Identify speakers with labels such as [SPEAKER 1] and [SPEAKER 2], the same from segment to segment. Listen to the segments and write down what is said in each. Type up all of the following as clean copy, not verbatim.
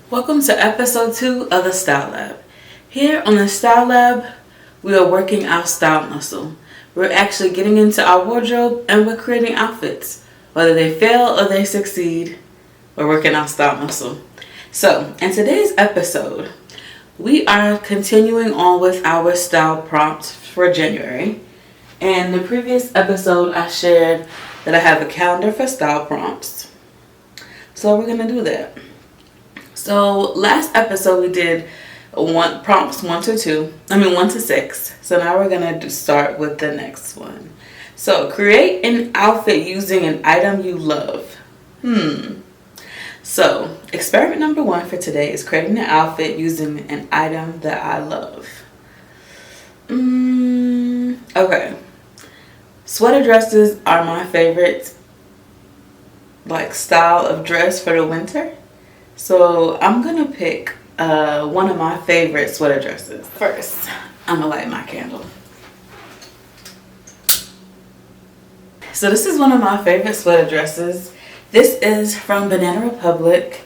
[SPEAKER 1] Welcome to episode 2 of the Style Lab. Here on the Style Lab, we are working our style muscle. We're actually getting into our wardrobe and we're creating outfits. Whether they fail or they succeed, we're working our style muscle. So, in today's episode, we are continuing on with our style prompts for January. In the previous episode, I shared that I have a calendar for style prompts. So we're going to do that. So last episode we did prompts 1 to 6. So now we're gonna start with the next one. So create an outfit using an item you love. So experiment number 1 for today is creating an outfit using an item that I love. Okay. Sweater dresses are my favorite style of dress for the winter. So I'm gonna pick one of my favorite sweater dresses. First, I'm gonna light my candle. So this is one of my favorite sweater dresses. This is from Banana Republic.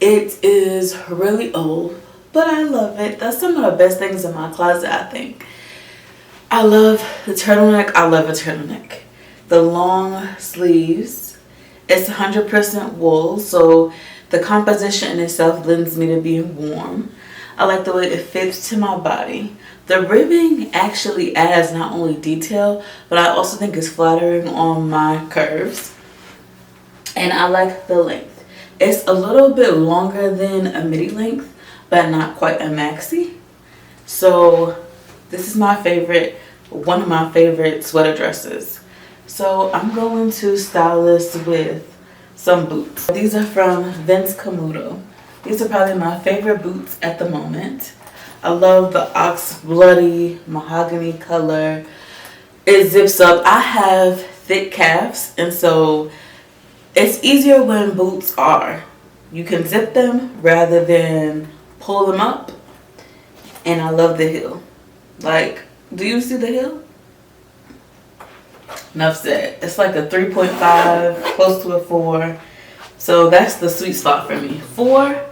[SPEAKER 1] It is really old, but I love it. That's some of the best things in my closet, I think. I love the turtleneck. The long sleeves. It's 100% wool, so the composition in itself lends me to being warm. I like the way it fits to my body. The ribbing actually adds not only detail, but I also think it's flattering on my curves. And I like the length. It's a little bit longer than a midi length, but not quite a maxi. So this is one of my favorite sweater dresses. So I'm going to style this with some boots. These are from Vince Camuto. These are probably my favorite boots at the moment. I love the ox bloody mahogany color. It zips up. I have thick calves, and so it's easier when boots are. You can zip them rather than pull them up. And I love the heel. Do you see the heel? Enough said. It's like a 3.5, close to a 4. So that's the sweet spot for me. 4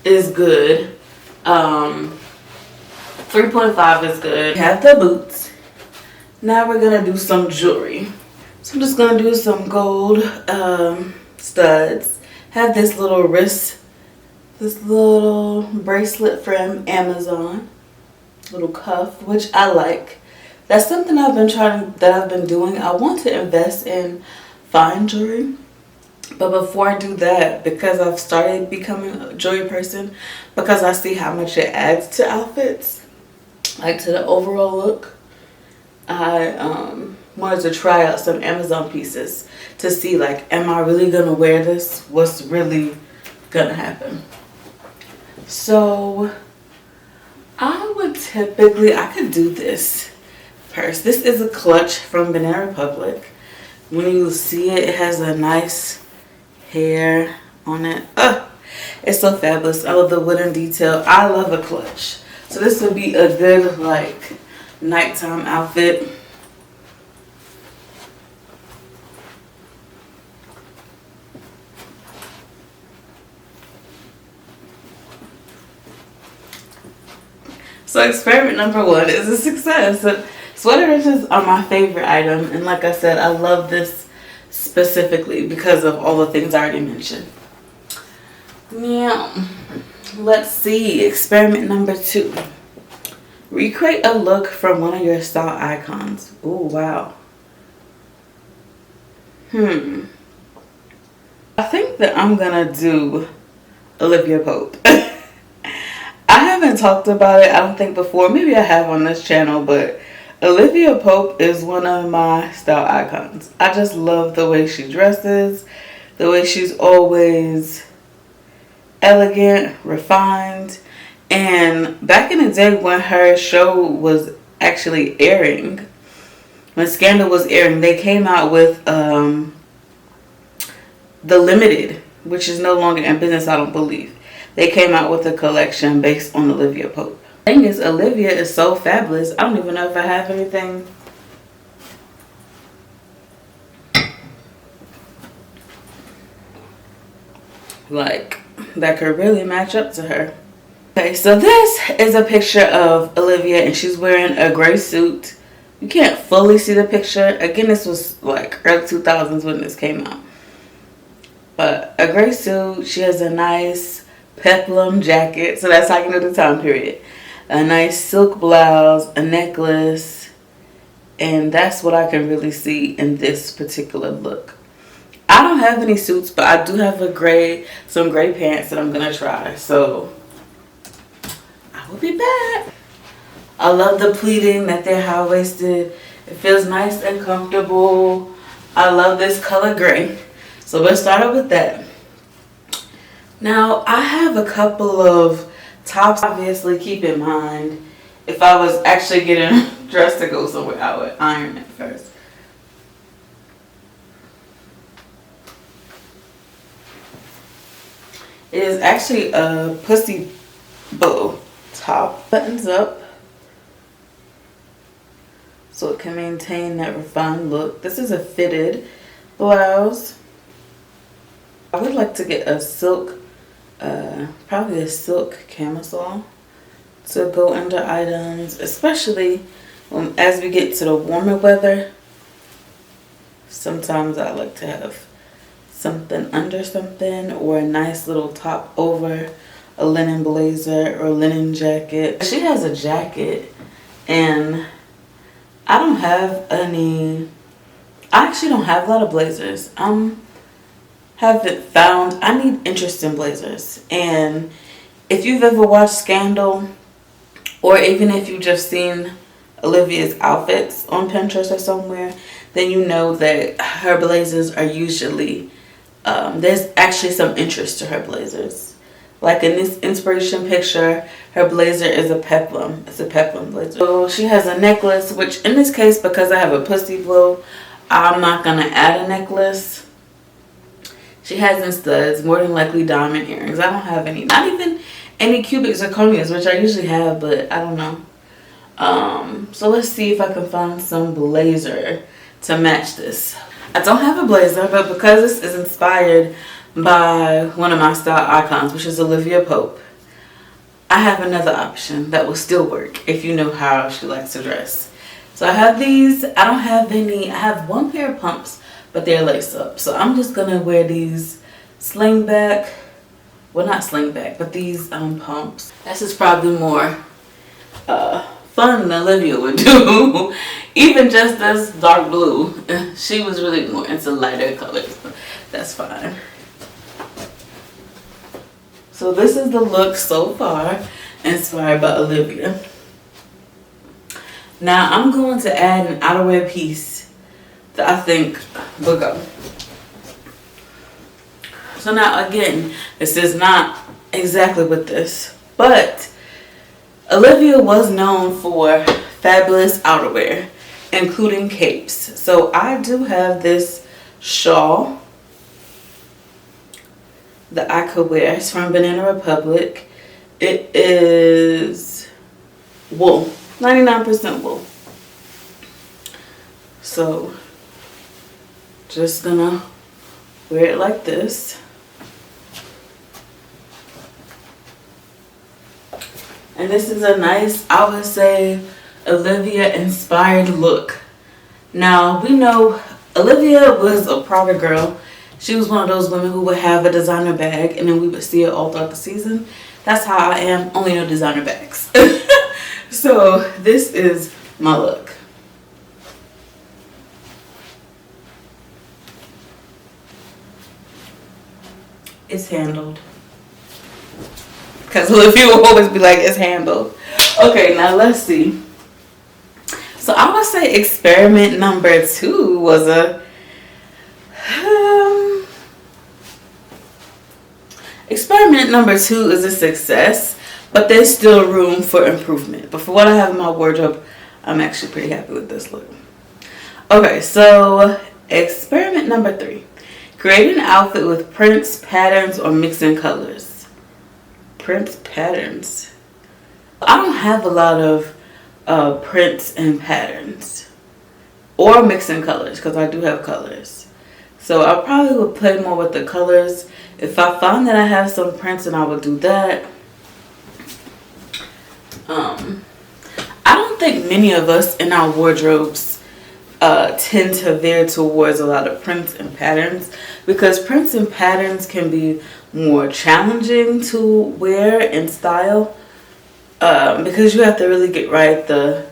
[SPEAKER 1] is good. 3.5 is good. We have the boots. Now we're going to do some jewelry. So I'm just going to do some gold studs. Have this little bracelet from Amazon. Little cuff, which I like. That's something I've been doing. I want to invest in fine jewelry. But before I do that, because I've started becoming a jewelry person, because I see how much it adds to outfits, to the overall look, I wanted to try out some Amazon pieces to see, am I really going to wear this? What's really going to happen? So I could do this purse. This is a clutch from Banana Republic. When you see it, it has a nice hair on it. It's so fabulous. I love the wooden detail. I love a clutch. So this would be a good nighttime outfit. So experiment number 1 is a success. Sweater dresses are my favorite item, and like I said, I love this specifically because of all the things I already mentioned. Now, let's see. Experiment number 2. Recreate a look from one of your style icons. Oh, wow. I think that I'm gonna do Olivia Pope. I haven't talked about it, I don't think, before. Maybe I have on this channel, but Olivia Pope is one of my style icons. I just love the way she dresses, the way she's always elegant, refined. And back in the day when her show was actually airing, when Scandal was airing, they came out with The Limited, which is no longer in business, I don't believe. They came out with a collection based on Olivia Pope. The thing is, Olivia is so fabulous. I don't even know if I have anything. that could really match up to her. Okay, so this is a picture of Olivia, and she's wearing a gray suit. You can't fully see the picture. Again, this was like early 2000s when this came out. But a gray suit. She has a nice peplum jacket, so that's how you know the time period. A nice silk blouse, a necklace, and that's what I can really see in this particular look. I don't have any suits, but I do have some gray pants that I'm gonna try. So I will be back. I love the pleating, that they're high-waisted. It feels nice and comfortable. I love this color gray. So let's start out with that. Now, I have a couple of tops. Obviously, keep in mind, if I was actually getting dressed to go somewhere, I would iron it first. It is actually a pussy bow top. Buttons up, so it can maintain that refined look. This is a fitted blouse. I would like to get a silk, probably a silk camisole to go under items, especially as we get to the warmer weather. Sometimes I like to have something under something, or a nice little top over a linen blazer or linen jacket. She has a jacket, and I don't have any. I actually don't have a lot of blazers. Haven't found. I need interest in blazers. And if you've ever watched Scandal, or even if you've just seen Olivia's outfits on Pinterest or somewhere, then you know that her blazers are usually, there's actually some interest to her blazers. Like in this inspiration picture, her blazer is a peplum. It's a peplum blazer. So she has a necklace, which in this case, because I have a pussy blow, I'm not going to add a necklace. She has in studs, more than likely diamond earrings. I don't have any, not even any cubic zirconias, which I usually have, but I don't know. So let's see if I can find some blazer to match this. I don't have a blazer, but because this is inspired by one of my style icons, which is Olivia Pope, I have another option that will still work if you know how she likes to dress. So I have these. I don't have any. I have one pair of pumps, but they're lace up. So I'm just gonna wear these sling back. Well, not sling back, but these pumps. This is probably more fun than Olivia would do. Even just this dark blue. She was really more into lighter colors. That's fine. So this is the look so far, inspired by Olivia. Now I'm going to add an outerwear piece that I think will go. So now again, this is not exactly with this, but Olivia was known for fabulous outerwear, including capes. So I do have this shawl that I could wear. It's from Banana Republic. It is wool, 99% wool. So just gonna wear it like this. And this is a nice, I would say, Olivia inspired look. Now we know Olivia was a Prada girl. She was one of those women who would have a designer bag and then we would see it all throughout the season. That's how I am, only no designer bags. So this is my look. It's handled. Because Olivia will always be like, it's handled. Okay, now let's see. So I'm going to say experiment number 2 was a... experiment number 2 is a success, but there's still room for improvement. But for what I have in my wardrobe, I'm actually pretty happy with this look. Okay, so experiment number 3. Create an outfit with prints, patterns, or mixing colors. Prints, patterns. I don't have a lot of prints and patterns. Or mixing colors, because I do have colors. So I probably would play more with the colors If I find that I have some prints, then I would do that. I don't think many of us in our wardrobes tend to veer towards a lot of prints and patterns, because prints and patterns can be more challenging to wear and style, because you have to really get right the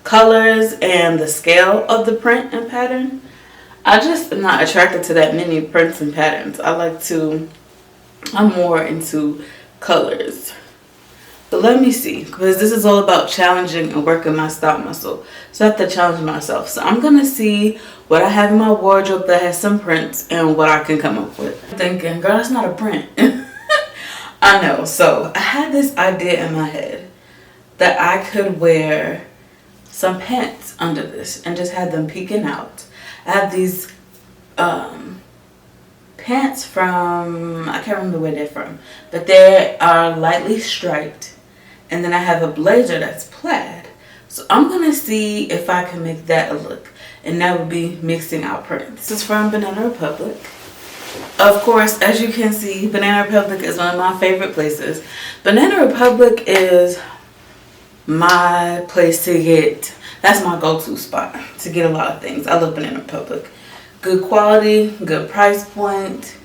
[SPEAKER 1] colors and the scale of the print and pattern. I just am not attracted to that many prints and patterns. I'm more into colors. But let me see, because this is all about challenging and working my style muscle. So I have to challenge myself. So I'm going to see what I have in my wardrobe that has some prints and what I can come up with. I'm thinking, girl, that's not a print. I know. So I had this idea in my head that I could wear some pants under this and just have them peeking out. I have these pants from, I can't remember where they're from, but they are lightly striped. And then I have a blazer that's plaid. So I'm going to see if I can make that a look. And that would be mixing out prints. This is from Banana Republic. Of course, as you can see, Banana Republic is one of my favorite places. Banana Republic is my place to get, that's my go-to spot to get a lot of things. I love Banana Republic. Good quality, good price point.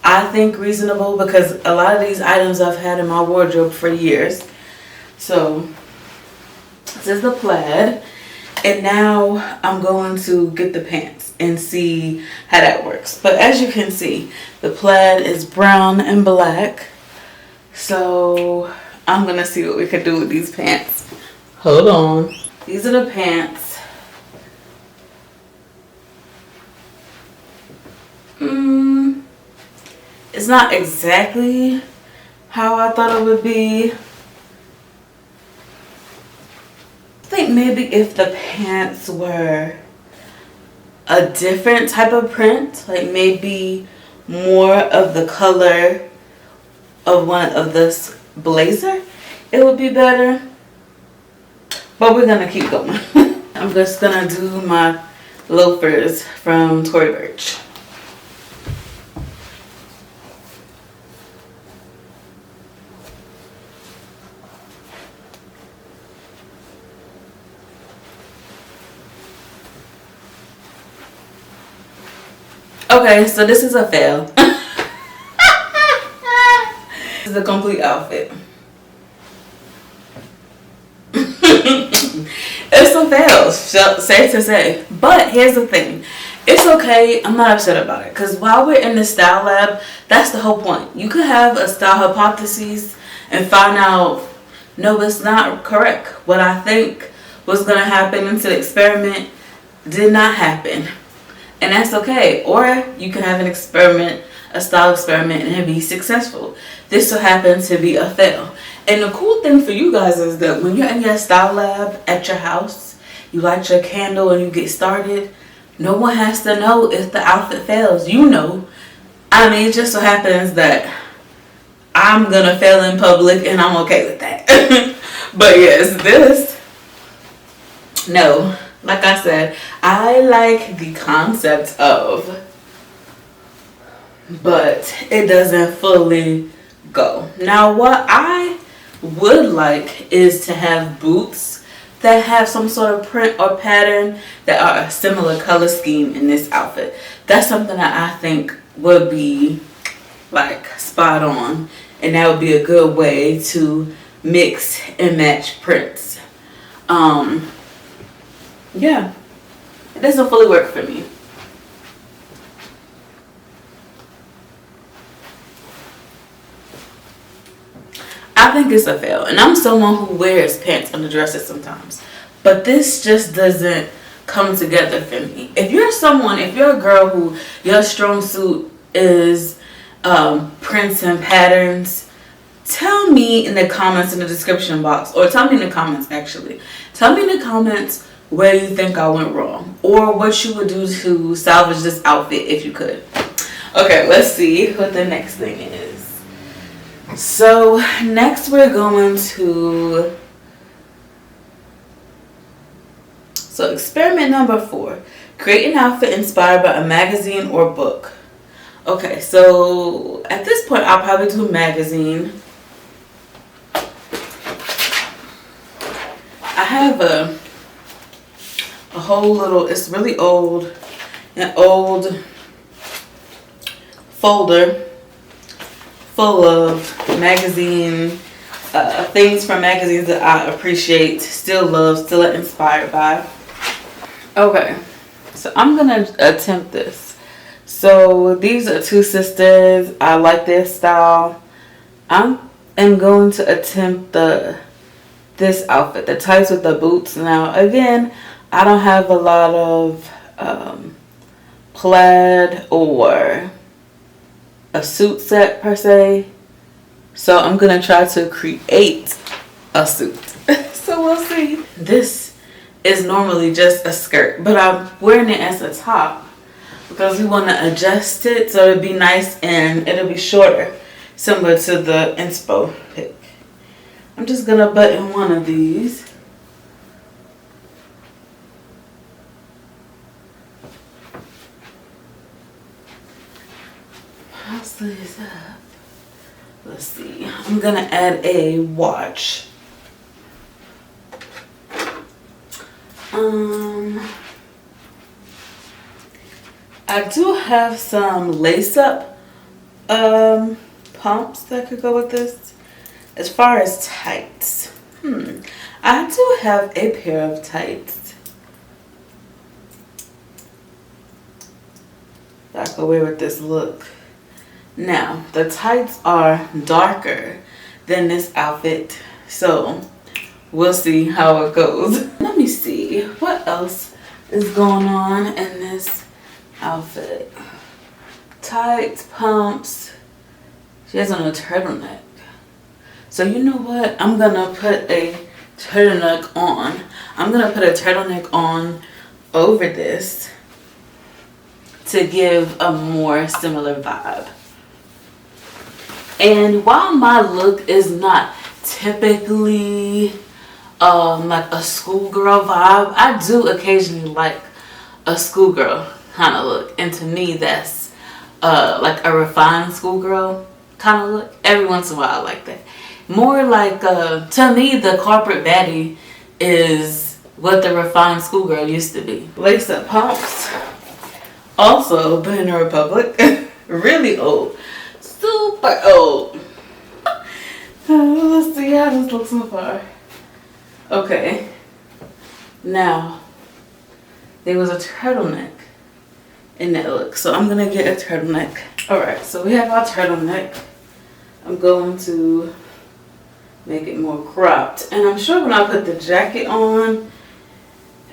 [SPEAKER 1] I think reasonable, because a lot of these items I've had in my wardrobe for years. So this is the plaid, and now I'm going to get the pants and see how that works. But as you can see, the plaid is brown and black. So I'm gonna see what we can do with these pants. Hold on. These are the pants. It's not exactly how I thought it would be. I think maybe if the pants were a different type of print, like maybe more of the color of one of this blazer, it would be better. But we're gonna keep going. I'm just gonna do my loafers from Tory Burch. Okay, so this is a fail. This is a complete outfit. It's a fail, safe to say. But here's the thing. It's okay. I'm not upset about it. Because while we're in the style lab, that's the whole point. You could have a style hypothesis and find out, no, it's not correct. What I think was going to happen into the experiment did not happen. And that's okay. Or you can have an experiment, a style experiment, and it be successful. This so happens to be a fail. And the cool thing for you guys is that when you're in your style lab at your house, you light your candle and you get started, no one has to know if the outfit fails. You know. I mean, it just so happens that I'm going to fail in public and I'm okay with that. But yes, this, no. Like I said, I like the concept of, but it doesn't fully go. Now, what I would like is to have boots that have some sort of print or pattern that are a similar color scheme in this outfit. That's something that I think would be like spot on, and that would be a good way to mix and match prints. Yeah, it doesn't fully work for me. I think it's a fail, and I'm someone who wears pants under dresses sometimes, but this just doesn't come together for me. If you're a girl who your strong suit is prints and patterns, tell me in the comments in the description box, or tell me in the comments actually. Tell me in the comments where you think I went wrong, or what you would do to salvage this outfit if you could. Okay, let's see what the next thing is. So next we're going to, experiment number 4. Create an outfit inspired by a magazine or book. Okay, so at this point, I'll probably do magazine. I have a whole little, it's really old, an old folder full of magazine, things from magazines that I appreciate, still love, still inspired by. Okay, so I'm gonna attempt this. So these are two sisters. I like their style. I am going to attempt this outfit, the tights with the boots. Now again, I don't have a lot of plaid or a suit set per se, so I'm gonna try to create a suit. So we'll see. This is normally just a skirt, but I'm wearing it as a top because we want to adjust it so it'll be nice and it'll be shorter, similar to the inspo pic. I'm just gonna button one of these. I'll sleeves up. Let's see. I'm gonna add a watch. I do have some lace-up pumps that could go with this. As far as tights, I do have a pair of tights that I could wear with this look. Now, the tights are darker than this outfit, so we'll see how it goes. Let me see what else is going on in this outfit. Tights, pumps. She has on a turtleneck. So you know what? I'm gonna put a turtleneck on. I'm gonna put a turtleneck on over this to give a more similar vibe. And while my look is not typically like a schoolgirl vibe, I do occasionally like a schoolgirl kind of look, and to me that's like a refined schoolgirl kind of look. Every once in a while I like that. More like to me the corporate baddie is what the refined schoolgirl used to be. Lace up pumps, also Banana Republic. Really old, super old. Let's see how this looks so far. Okay, now there was a turtleneck in that look, so I'm gonna get a turtleneck. All right, so we have our turtleneck. I'm going to make it more cropped, and I'm sure when I put the jacket on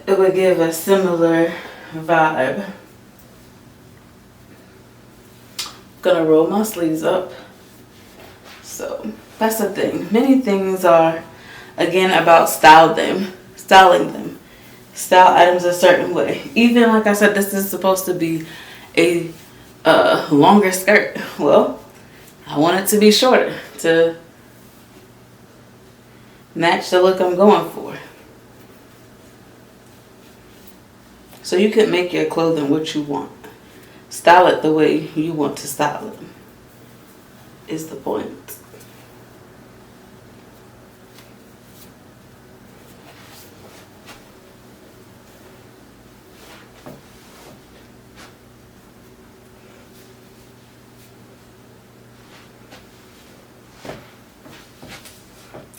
[SPEAKER 1] it would give a similar vibe. Gonna roll my sleeves up. So that's the thing, many things are again about styling them. Style items a certain way. Even like I said, this is supposed to be a longer skirt. Well, I want it to be shorter to match the look I'm going for. So you can make your clothing what you want. Style it the way you want to style it, is the point.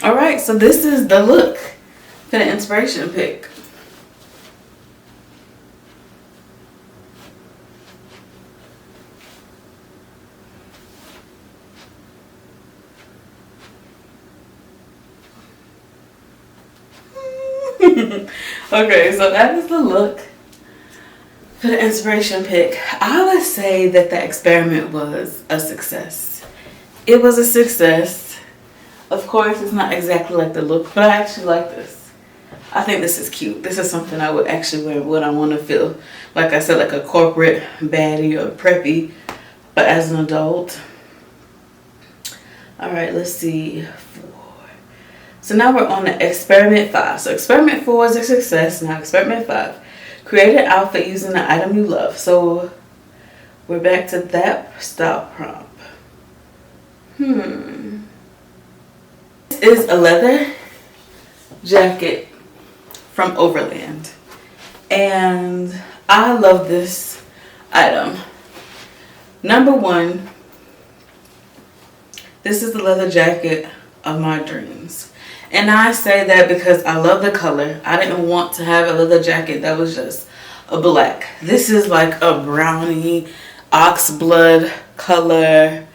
[SPEAKER 1] Alright, so this is the look for the inspiration pic. Okay, so that is the look for the inspiration pic. I would say that the experiment was a success. It was a success. Of course, it's not exactly like the look, but I actually like this. I think this is cute. This is something I would actually wear when I want to feel, like I said, like a corporate baddie or preppy, but as an adult. All right, let's see. 4. So now we're on the experiment 5. So experiment 4 is a success. Now experiment 5. Create an outfit using the item you love. So we're back to that style prompt. This is a leather jacket from Overland. And I love this item. Number one, this is the leather jacket of my dreams. And I say that because I love the color. I didn't want to have a leather jacket that was just a black. This is like a brownie, ox blood color.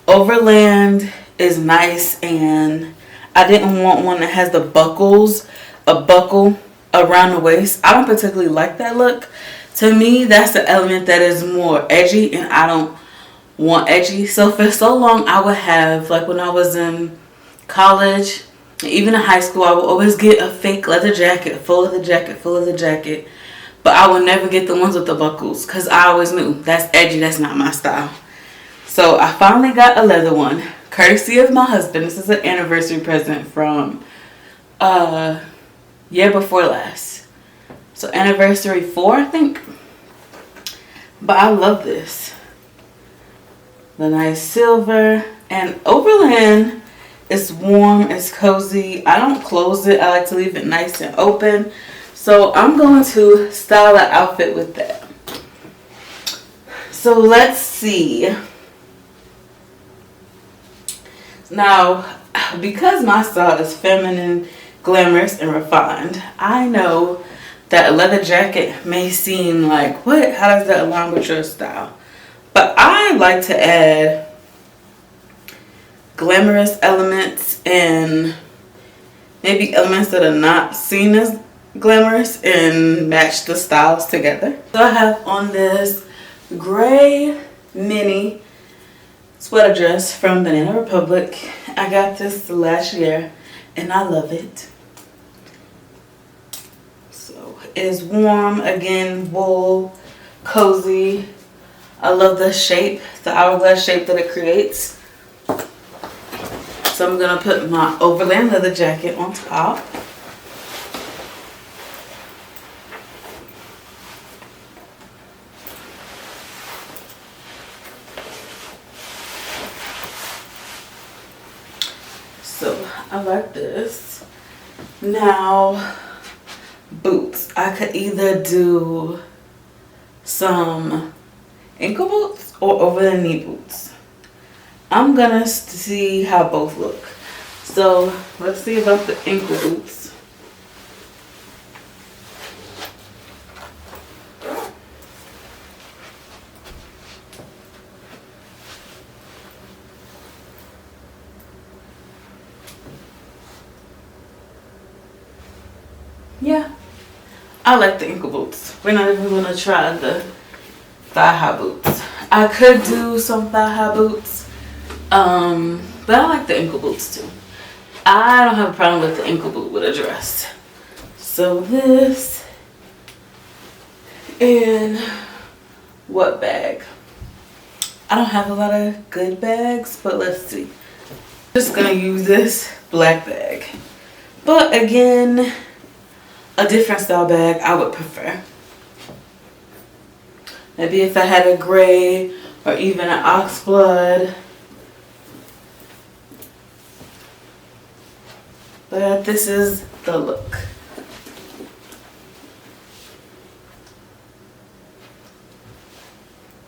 [SPEAKER 1] Overland is nice, and I didn't want one that has the buckles, a buckle around the waist. I don't particularly like that look. To me, that's the element that is more edgy, and I don't want edgy. So for so long, I would have, like when I was in college, even in high school, I would always get a fake leather jacket, full of the jacket, full of the jacket. But I would never get the ones with the buckles because I always knew that's edgy, that's not my style. So I finally got a leather one, courtesy of my husband. This is an anniversary present from year before last. So anniversary 4, I think. But I love this. The nice silver. And Overland is warm, it's cozy. I don't close it. I like to leave it nice and open. So I'm going to style an outfit with that. So let's see. Now, because my style is feminine, glamorous, and refined, I know that a leather jacket may seem like, what? How does that align with your style? But I like to add glamorous elements and maybe elements that are not seen as glamorous and match the styles together. So I have on this gray mini sweater dress from Banana Republic. I got this last year and I love it. So it's warm, again, wool, cozy. I love the shape, the hourglass shape that it creates. So I'm gonna put my Overland leather jacket on top. So I like this. Now, boots. I could either do some ankle boots or over the knee boots. I'm gonna see how both look. So let's see about the ankle boots. Yeah, I like the ankle boots. We're not even gonna try the thigh high boots. I could do some thigh high boots, but I like the ankle boots too. I don't have a problem with the ankle boot with a dress. So this, and what bag? I don't have a lot of good bags, but let's see. Just gonna use this black bag. But again, a different style bag I would prefer. Maybe if I had a gray or even an ox blood. But this is the look.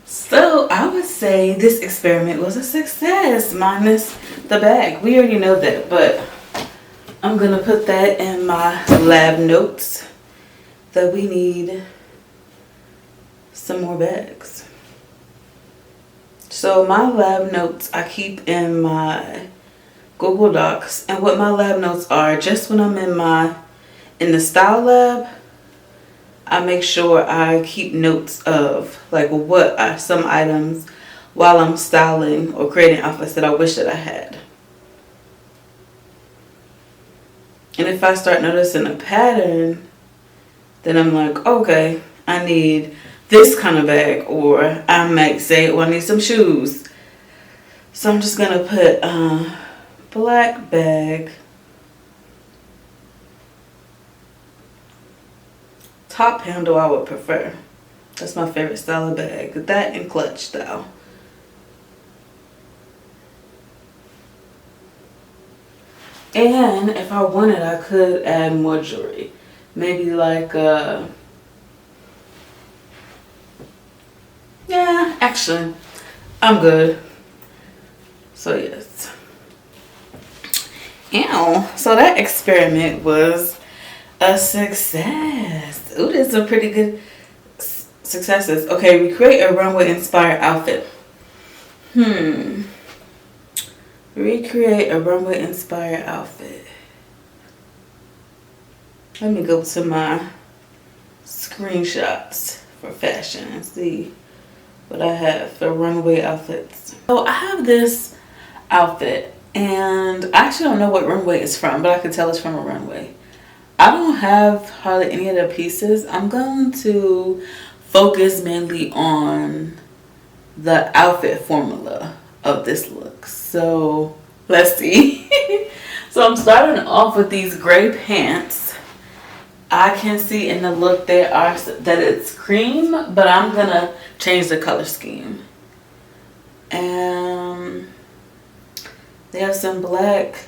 [SPEAKER 1] So I would say this experiment was a success, minus the bag. We already know that, but I'm gonna put that in my lab notes that we need some more bags. So my lab notes I keep in my Google Docs, and what my lab notes are, just when I'm in the style lab, I make sure I keep notes of like what are some items while I'm styling or creating outfits that I wish that I had. And if I start noticing a pattern, then I'm like, okay, I need this kind of bag, or I might say, well, I need some shoes. So I'm just gonna put black bag, top handle I would prefer. That's my favorite style of bag. That and clutch style. And if I wanted, I could add more jewelry. Maybe like, yeah, actually, I'm good. So yes. Ew. So that experiment was a success. Ooh, there's some pretty good successes. Okay, we create a runway inspired outfit. Recreate a runway inspired outfit. Let me go to my screenshots for fashion and see what I have for runway outfits. So I have this outfit, and I actually don't know what runway it's from, but I can tell it's from a runway. I don't have hardly any of the pieces. I'm going to focus mainly on the outfit formula of this look. So let's see. So I'm starting off with these gray pants. I can see in the look that it's cream, but I'm gonna change the color scheme. And they have some black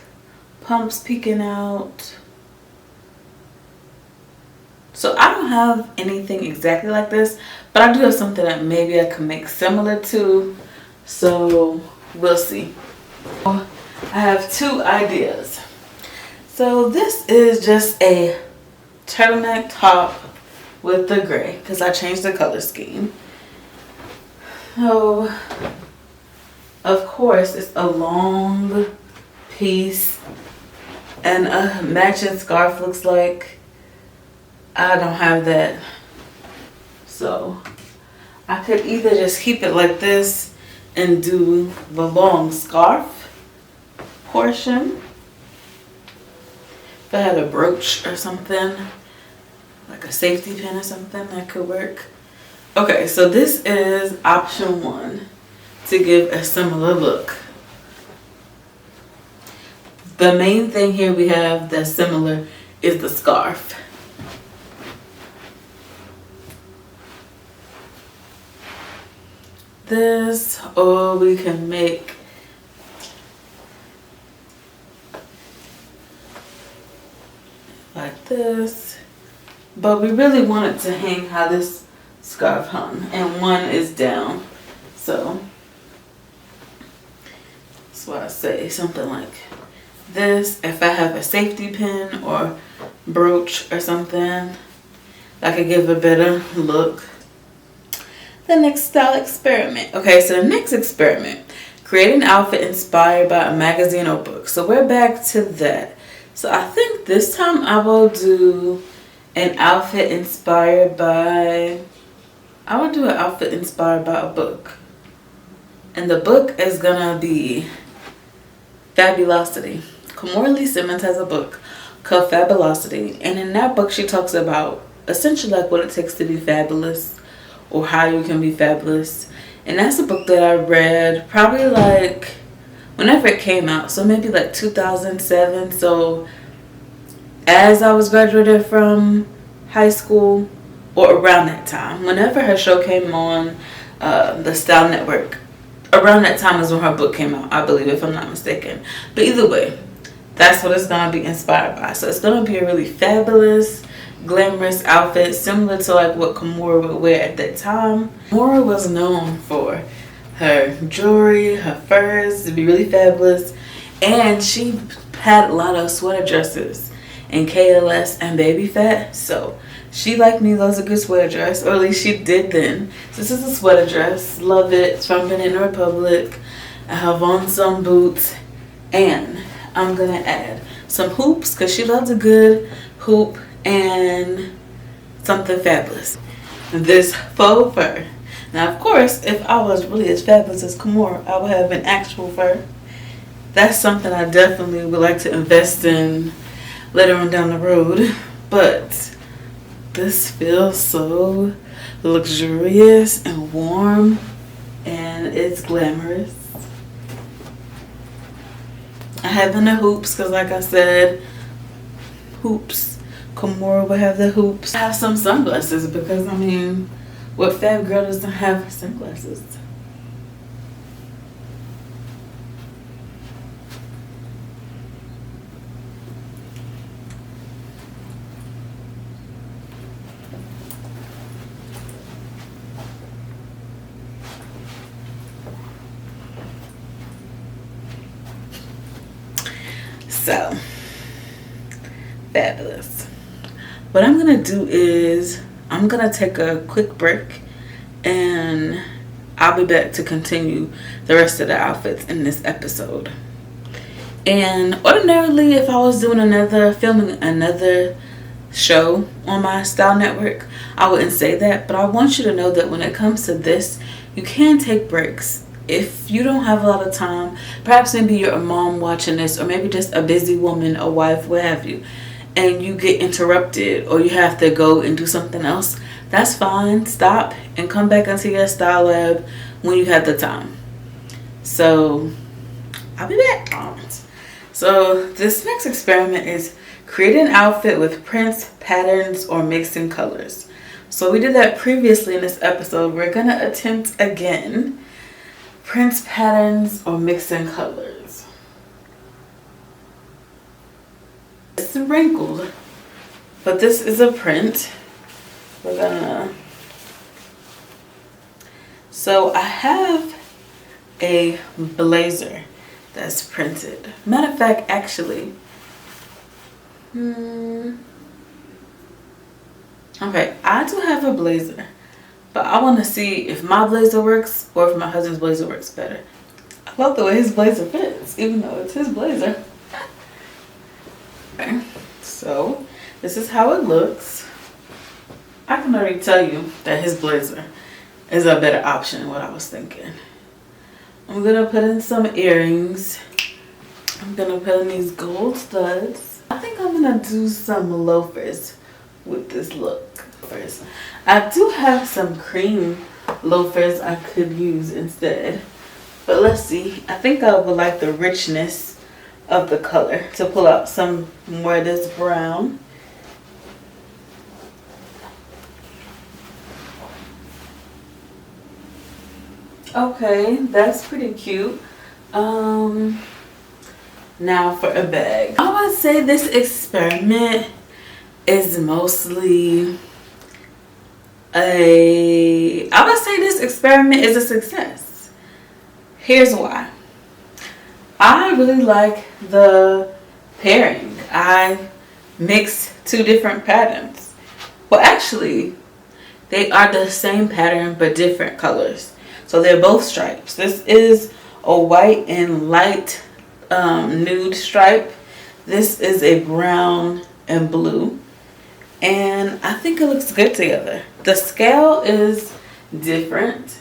[SPEAKER 1] pumps peeking out. So I don't have anything exactly like this, but I do have something that maybe I can make similar to. So we'll see. I have two ideas. So this is just a turtleneck top with the gray, because I changed the color scheme. So of course it's a long piece, and a matching scarf looks like. I don't have that, so I could either just keep it like this and do the long scarf portion. If I had a brooch or something, like a safety pin or something, that could work. Okay, so this is option one to give a similar look. The main thing here we have that's similar is the scarf. This, or we can make like this, but we really want it to hang how this scarf hung, and one is down, so that's why I say something like this. If I have a safety pin or brooch or something, that could give a better look. The next style experiment. Okay, so the next experiment, create an outfit inspired by a magazine or book. So we're back to that. So I think this time I will do an outfit inspired by, I will do an outfit inspired by a book. And the book is gonna be Fabulosity. Kimora Lee Simmons has a book called Fabulosity. And in that book she talks about essentially like what it takes to be fabulous, or how you can be fabulous. And that's a book that I read probably like whenever it came out, so maybe like 2007. So as I was graduated from high school, or around that time, whenever her show came on the Style Network, around that time is when her book came out, I believe, if I'm not mistaken. But either way, that's what it's gonna be inspired by. So it's gonna be a really fabulous, glamorous outfit, similar to like what Kimora would wear at that time. Kimora was known for her jewelry, her furs, to be really fabulous, and she had a lot of sweater dresses in KLS and Baby Phat. So she, like me, loves a good sweater dress, or at least she did then. So this is a sweater dress, love it. It's from Banana Republic. I have on some boots, and I'm gonna add some hoops because she loves a good hoop and something fabulous. This faux fur. Now, of course, if I was really as fabulous as Kimora, I would have an actual fur. That's something I definitely would like to invest in later on down the road. But this feels so luxurious and warm, and it's glamorous. I have in the hoops because, like I said, hoops. Kimora would have the hoops. I have some sunglasses because, I mean, What fab girl doesn't have sunglasses? So, fabulous. What I'm gonna do is I'm gonna take a quick break and I'll be back to continue the rest of the outfits in this episode. And ordinarily, if I was doing filming another show on my Style Network, I wouldn't say that, but I want you to know that when it comes to this, you can take breaks. If you don't have a lot of time, perhaps maybe you're a mom watching this, or maybe just a busy woman, a wife, what have you, and you get interrupted or you have to go and do something else, that's fine. Stop and come back into your Style Lab when you have the time. So I'll be back. So this next experiment is create an outfit with prints, patterns, or mixing colors. So we did that previously in this episode. We're gonna attempt again. Prints, patterns, or mixing colors. It's wrinkled, but this is a print. We're gonna. So I have a blazer that's printed. Matter of fact, actually. Okay, I do have a blazer. But I want to see if my blazer works or if my husband's blazer works better. I love the way his blazer fits, even though it's his blazer. Okay, so this is how it looks. I can already tell you that his blazer is a better option than what I was thinking. I'm going to put in some earrings. I'm going to put in these gold studs. I think I'm going to do some loafers with this look. I do have some cream loafers I could use instead, but let's see. I think I would like the richness of the color to pull out some more of this brown. Okay, that's pretty cute. Now for a bag. I would say this experiment is mostly I would say this experiment is a success. Here's why. I really like the pairing. I mixed two different patterns. Well, actually, they are the same pattern but different colors. So they're both stripes. This is a white and light nude stripe. This is a brown and blue. And I think it looks good together. The scale is different,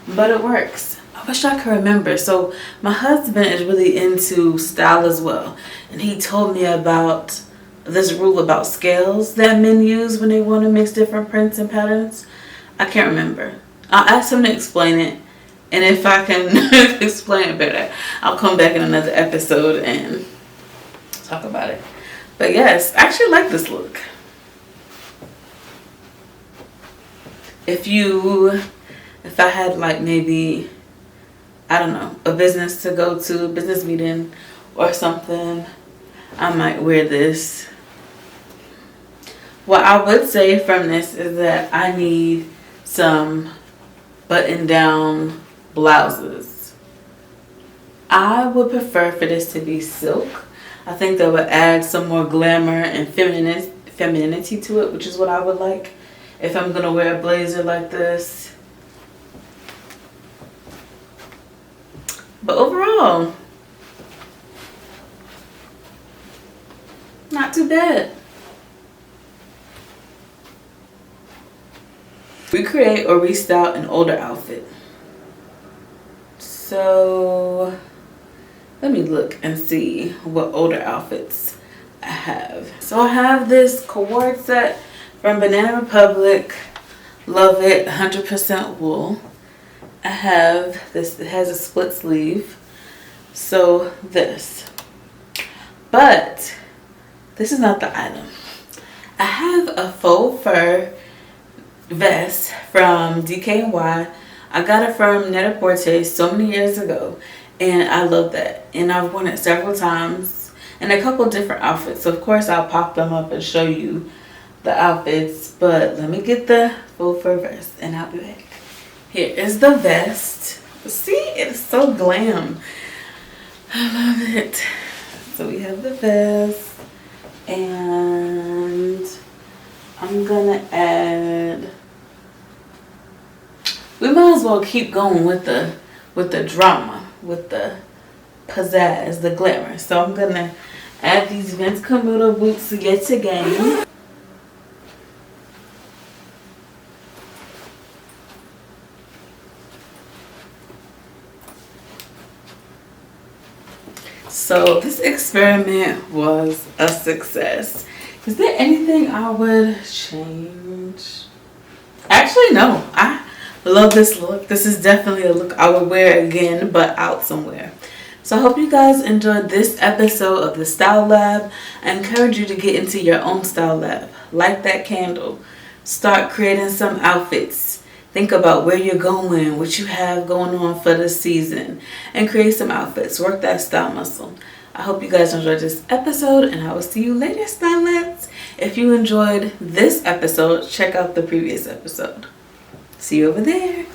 [SPEAKER 1] but it works. I wish I could remember. So my husband is really into style as well. And he told me about this rule about scales that men use when they want to mix different prints and patterns. I can't remember. I'll ask him to explain it. And if I can explain it better, I'll come back in another episode and talk about it. But yes, I actually like this look. If I had like maybe, I don't know, a business to go to, a business meeting or something, I might wear this. What I would say from this is that I need some button down blouses. I would prefer for this to be silk. I think that would add some more glamour and femininity to it, which is what I would like if I'm going to wear a blazer like this. But overall, not too bad. Recreate or restyle an older outfit. So let me look and see what older outfits I have. So I have this cord set from Banana Republic. Love it, 100% wool. I have this, it has a split sleeve. So this. But this is not the item. I have a faux fur vest from DKNY. I got it from Net-a-Porter so many years ago, and I love that. And I've worn it several times in a couple different outfits. So of course I'll pop them up and show you the outfits, but let me get the full fur vest and I'll be back. Here is the vest. See, it's so glam. I love it. So we have the vest, and I'm gonna add, we might as well keep going with the drama, with the pizzazz, the glamour. So I'm gonna add these Vince Camuto boots yet again. So this experiment was a success. Is there anything I would change? Actually, no. I love this look. This is definitely a look I would wear again, but out somewhere. So I hope you guys enjoyed this episode of the Style Lab. I encourage you to get into your own Style Lab. Light that candle. Start creating some outfits. Think about where you're going, what you have going on for the season, and create some outfits. Work that style muscle. I hope you guys enjoyed this episode, and I will see you later, stylettes. If you enjoyed this episode, check out the previous episode. See you over there.